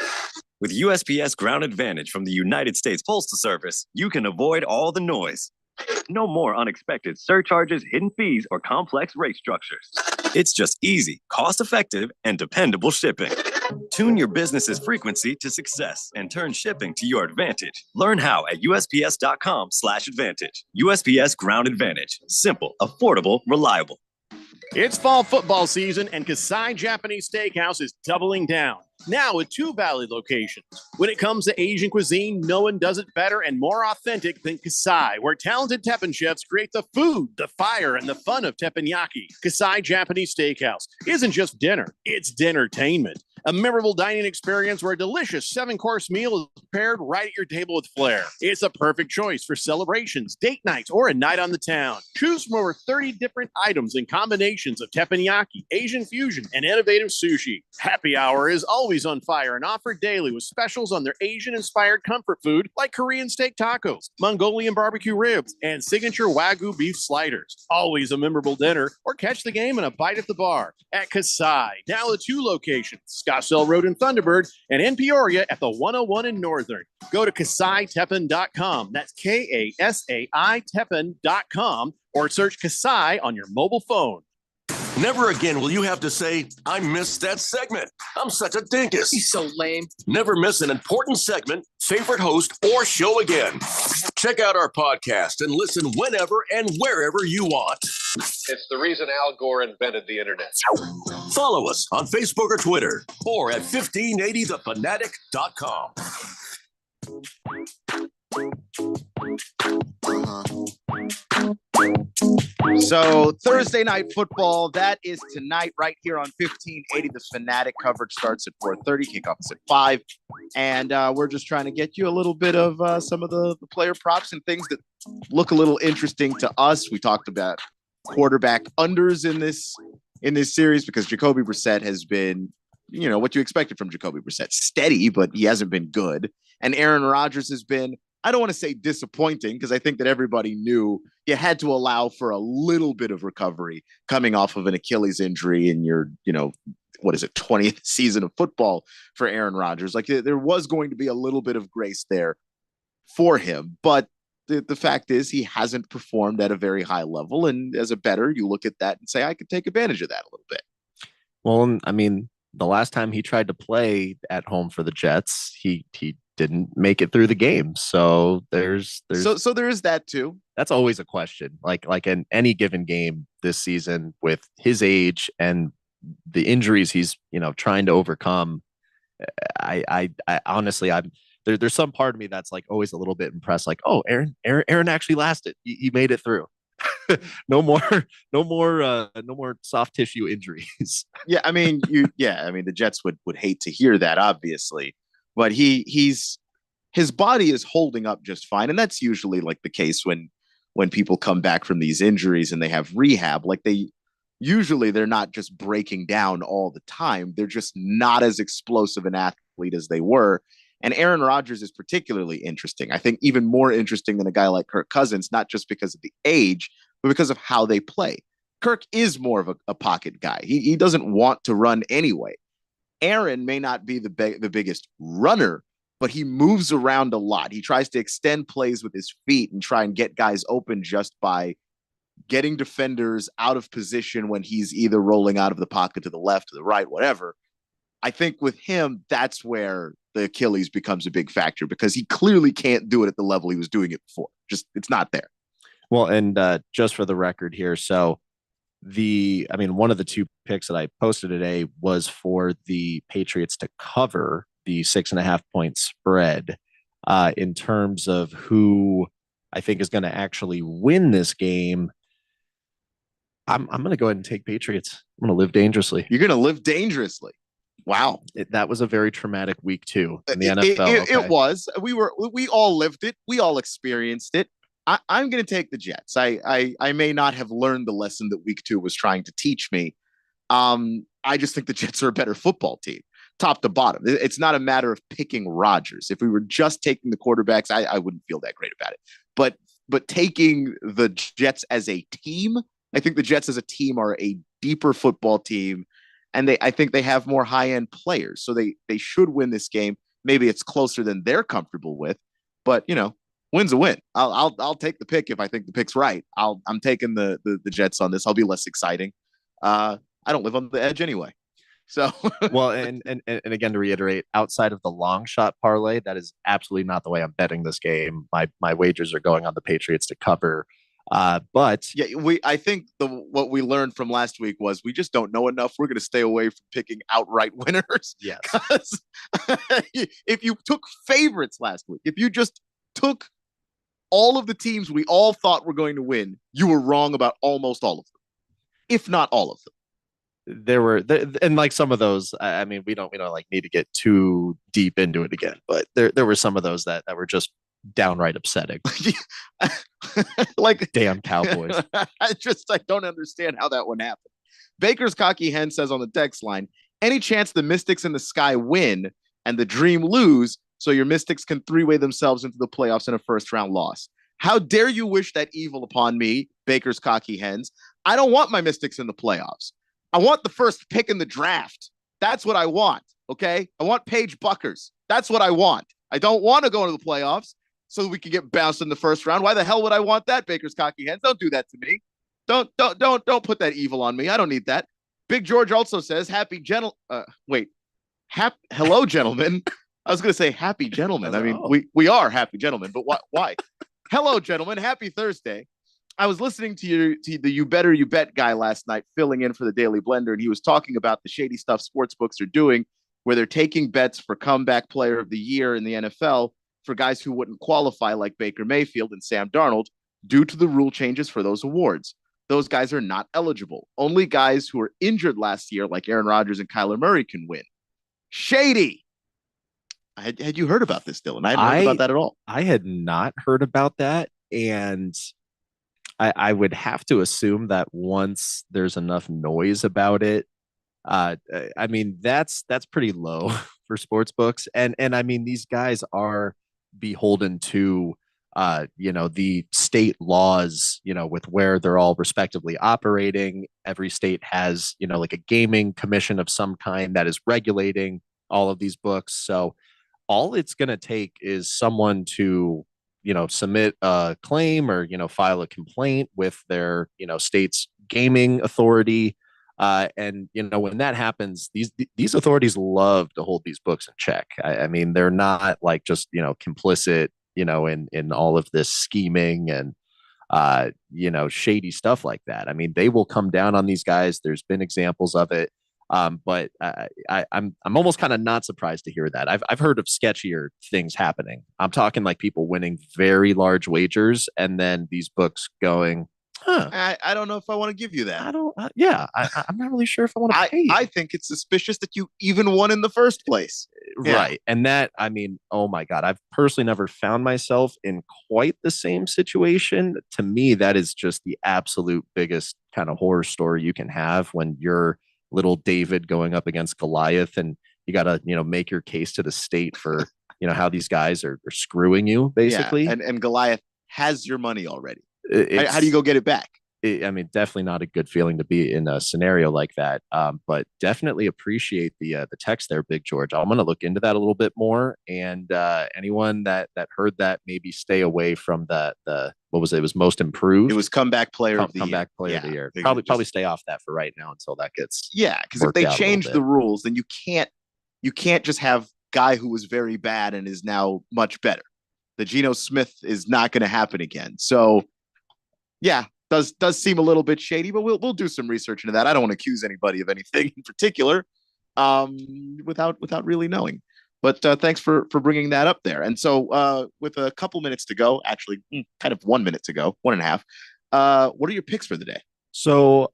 With USPS Ground Advantage from the United States Postal Service, you can avoid all the noise. No more unexpected surcharges, hidden fees, or complex rate structures. It's just easy, cost-effective, and dependable shipping. Tune your business's frequency to success and turn shipping to your advantage. Learn how at USPS.com/advantage. USPS Ground Advantage. Simple, affordable, reliable. It's fall football season, and Kasai Japanese Steakhouse is doubling down. Now with 2 Valley locations. When it comes to Asian cuisine, no one does it better and more authentic than Kasai, where talented Teppan chefs create the food, the fire, and the fun of teppanyaki. Kasai Japanese Steakhouse isn't just dinner, it's dinnertainment. A memorable dining experience where a delicious 7-course meal is prepared right at your table with flair. It's a perfect choice for celebrations, date nights, or a night on the town. Choose from over 30 different items and combinations of teppanyaki, Asian fusion, and innovative sushi. Happy hour is always on fire and offered daily with specials on their Asian-inspired comfort food like Korean steak tacos, Mongolian barbecue ribs, and signature Wagyu beef sliders. Always a memorable dinner, or catch the game and a bite at the bar at Kasai. Now with 2 locations, Scottsdale Road in Thunderbird, and in Peoria at the 101 in Northern. Go to KasaiTeppan.com. That's KASAI Teppan.com, or search Kasai on your mobile phone. Never again will you have to say, I missed that segment. I'm such a dinkus. He's so lame. Never miss an important segment, favorite host, or show again. Check out our podcast and listen whenever and wherever you want. It's the reason Al Gore invented the internet. Follow us on Facebook or Twitter, or at 1580thefanatic.com. So Thursday night football, that is tonight right here on 1580. The Fanatic coverage starts at 4:30, kickoff is at 5. And we're just trying to get you a little bit of some of the player props and things that look a little interesting to us. We talked about quarterback unders in this series because Jacoby Brissett has been, you know, what you expected from Jacoby Brissett. Steady, but he hasn't been good. And Aaron Rodgers has been, I don't want to say disappointing, because I think that everybody knew you had to allow for a little bit of recovery coming off of an Achilles injury in your, 20th season of football for Aaron Rodgers. Like, there was going to be a little bit of grace there for him, but the fact is he hasn't performed at a very high level. And as a bettor, you look at that and say, I could take advantage of that a little bit. Well, I mean, the last time he tried to play at home for the Jets, he didn't make it through the game. So there's so there is that too. That's always a question. Like in any given game this season, with his age and the injuries he's trying to overcome, I honestly, there's some part of me that's like always a little bit impressed. Like, oh, Aaron actually lasted. He made it through. No more soft tissue injuries. Yeah, I mean, the Jets would hate to hear that, obviously, but his body is holding up just fine, and that's usually like the case when people come back from these injuries and they have rehab. Like, they're not just breaking down all the time. They're just not as explosive an athlete as they were. And Aaron Rodgers is particularly interesting. I think even more interesting than a guy like Kirk Cousins, not just because of the age, but because of how they play. Kirk is more of a pocket guy. He doesn't want to run anyway. Aaron may not be the biggest runner, but he moves around a lot. He tries to extend plays with his feet and try and get guys open just by getting defenders out of position when he's either rolling out of the pocket to the left, to the right, whatever. I think with him, that's where the Achilles becomes a big factor, because he clearly can't do it at the level he was doing it before. Just, it's not there. Well, and just for the record here, so one of the 2 picks that I posted today was for the Patriots to cover the 6.5 point spread. In terms of who I think is going to actually win this game, I'm going to go ahead and take Patriots. I'm going to live dangerously. You're going to live dangerously. Wow. That was a very traumatic week too in the It, NFL. it was. We all lived it. We all experienced it. I'm going to take the Jets. I may not have learned the lesson that week 2 was trying to teach me. I just think the Jets are a better football team, top to bottom. It's not a matter of picking Rodgers. If we were just taking the quarterbacks, I wouldn't feel that great about it. But taking the Jets as a team, I think the Jets as a team are a deeper football team, and I think they have more high-end players, so they should win this game. Maybe it's closer than they're comfortable with, but win's a win. I'll take the pick if I think the pick's right. I'm taking the Jets on this. I'll be less exciting. I don't live on the edge anyway. So well, and again, to reiterate, outside of the long shot parlay, that is absolutely not the way I'm betting this game. My wagers are going on the Patriots to cover. But yeah, I think what we learned from last week was we just don't know enough. We're going to stay away from picking outright winners. Yes. Because if you took favorites last week, if you just took all of the teams we all thought were going to win, you were wrong about almost all of them, if not all of them. There were, and like some of those, I mean, we don't like need to get too deep into it again, but there were some of those that were just downright upsetting. Like damn Cowboys. I don't understand how that one happened. Baker's Cocky Hen says on the text line, any chance the Mystics in the Sky win and the Dream lose so your Mystics can three-way themselves into the playoffs in a first-round loss? How dare you wish that evil upon me, Baker's Cocky Hens? I don't want my Mystics in the playoffs. I want the first pick in the draft. That's what I want, okay? I want Paige Buckers. That's what I want. I don't want to go into the playoffs so that we can get bounced in the first round. Why the hell would I want that, Baker's Cocky Hens? Don't do that to me. Don't put that evil on me. I don't need that. Big George also says, hello, gentlemen. I was going to say happy gentlemen. I mean, we are happy gentlemen, but why? Hello, gentlemen. Happy Thursday. I was listening to the You Better You Bet guy last night, filling in for the Daily Blender, and he was talking about the shady stuff sports books are doing, where they're taking bets for comeback player of the year in the NFL for guys who wouldn't qualify, like Baker Mayfield and Sam Darnold, due to the rule changes for those awards. Those guys are not eligible. Only guys who were injured last year, like Aaron Rodgers and Kyler Murray, can win. Shady. Had you heard about this, Dylan? I hadn't heard about that at all. I had not heard about that, and I would have to assume that once there's enough noise about it, I mean, that's pretty low for sports books. And I mean, these guys are beholden to, the state laws, with where they're all respectively operating. Every state has, like a gaming commission of some kind that is regulating all of these books. So all it's going to take is someone to, submit a claim or, file a complaint with their, state's gaming authority. And when that happens, these authorities love to hold these books in check. I mean, they're not like just, complicit, in all of this scheming and, shady stuff like that. I mean, they will come down on these guys. There's been examples of it. But I'm almost kind of not surprised to hear that. I've heard of sketchier things happening. I'm talking like people winning very large wagers and then these books going, I don't know if I want to give you that. I don't. I'm not really sure if I want to pay you. I think it's suspicious that you even won in the first place. Right. And that, I mean, oh my God, I've personally never found myself in quite the same situation. To me, that is just the absolute biggest kind of horror story you can have when you're little David going up against Goliath and you got to, make your case to the state for, how these guys are screwing you basically. Yeah, and Goliath has your money already. How do you go get it back? I mean, definitely not a good feeling to be in a scenario like that. But definitely appreciate the text there, Big George. I'm going to look into that a little bit more. And anyone that heard that, maybe stay away from the what was it? It was most improved. It was comeback player of the year. Comeback player of the year. Probably stay off that for right now until that gets. Yeah, because if they change the rules, then you can't just have guy who was very bad and is now much better. The Geno Smith is not going to happen again. So, yeah. Does seem a little bit shady, but we'll do some research into that. I don't want to accuse anybody of anything in particular, without really knowing. But thanks for bringing that up there. And so with a couple minutes to go, actually, kind of 1 minute to go, 1.5. What are your picks for the day? So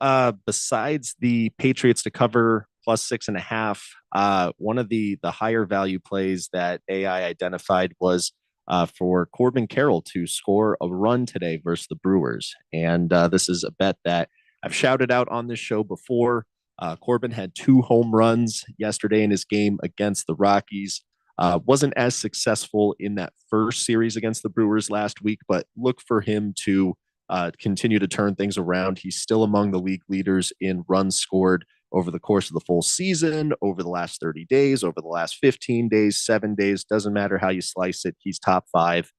besides the Patriots to cover plus 6.5, one of the higher value plays that AI identified was for Corbin Carroll to score a run today versus the Brewers. And this is a bet that I've shouted out on this show before. Corbin had 2 home runs yesterday in his game against the Rockies. Wasn't as successful in that first series against the Brewers last week, but look for him to continue to turn things around. He's still among the league leaders in runs scored over the course of the full season, over the last 30 days, over the last 15 days, 7 days, doesn't matter how you slice it. He's top 5.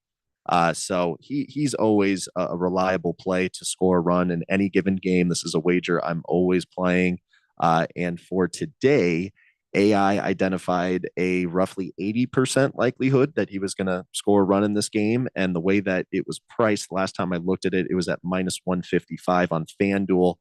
So he's always a reliable play to score a run in any given game. This is a wager I'm always playing. And for today, AI identified a roughly 80% likelihood that he was going to score a run in this game. And the way that it was priced last time I looked at it, it was at minus 155 on FanDuel.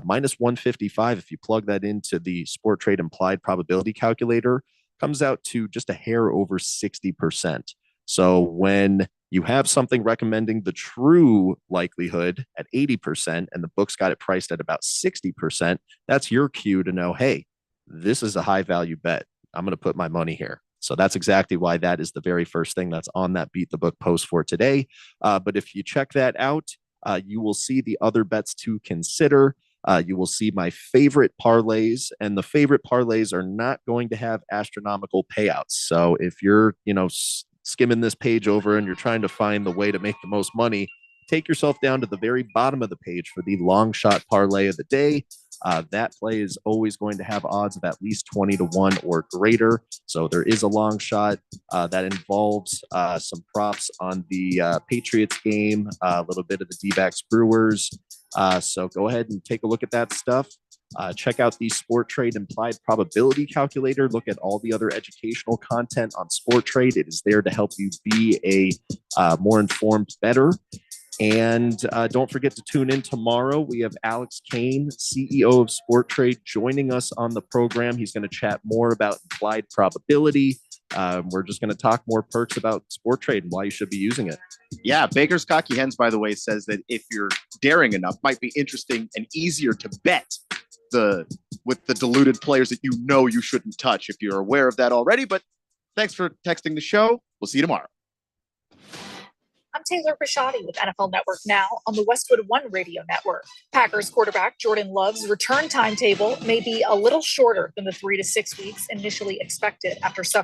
Minus 155, if you plug that into the Sport Trade implied probability calculator, comes out to just a hair over 60%. So when you have something recommending the true likelihood at 80% and the book's got it priced at about 60%, that's your cue to know, hey, this is a high value bet. I'm going to put my money here. So that's exactly why that is the very first thing that's on that Beat the Book post for today. But if you check that out, you will see the other bets to consider. You will see my favorite parlays, and the favorite parlays are not going to have astronomical payouts. So if you're, skimming this page over and you're trying to find the way to make the most money, take yourself down to the very bottom of the page for the long shot parlay of the day. That play is always going to have odds of at least 20-1 or greater. So there is a long shot that involves some props on the Patriots game, a little bit of the D-backs Brewers. So go ahead and take a look at that stuff. Check out the Sport Trade implied probability calculator. Look at all the other educational content on Sport Trade. It is there to help you be a more informed bettor. And don't forget to tune in tomorrow. We have Alex Kane, CEO of Sport Trade, joining us on the program. He's going to chat more about implied probability. We're just going to talk more perks about Sport Trade and why you should be using it. Yeah, Baker's Cocky Hens, by the way, says that if you're daring enough, might be interesting and easier to bet with the diluted players that you shouldn't touch if you're aware of that already. But thanks for texting the show. We'll see you tomorrow. I'm Taylor Bisciotti with NFL Network Now on the Westwood One Radio Network. Packers quarterback Jordan Love's return timetable may be a little shorter than the 3 to 6 weeks initially expected after suffering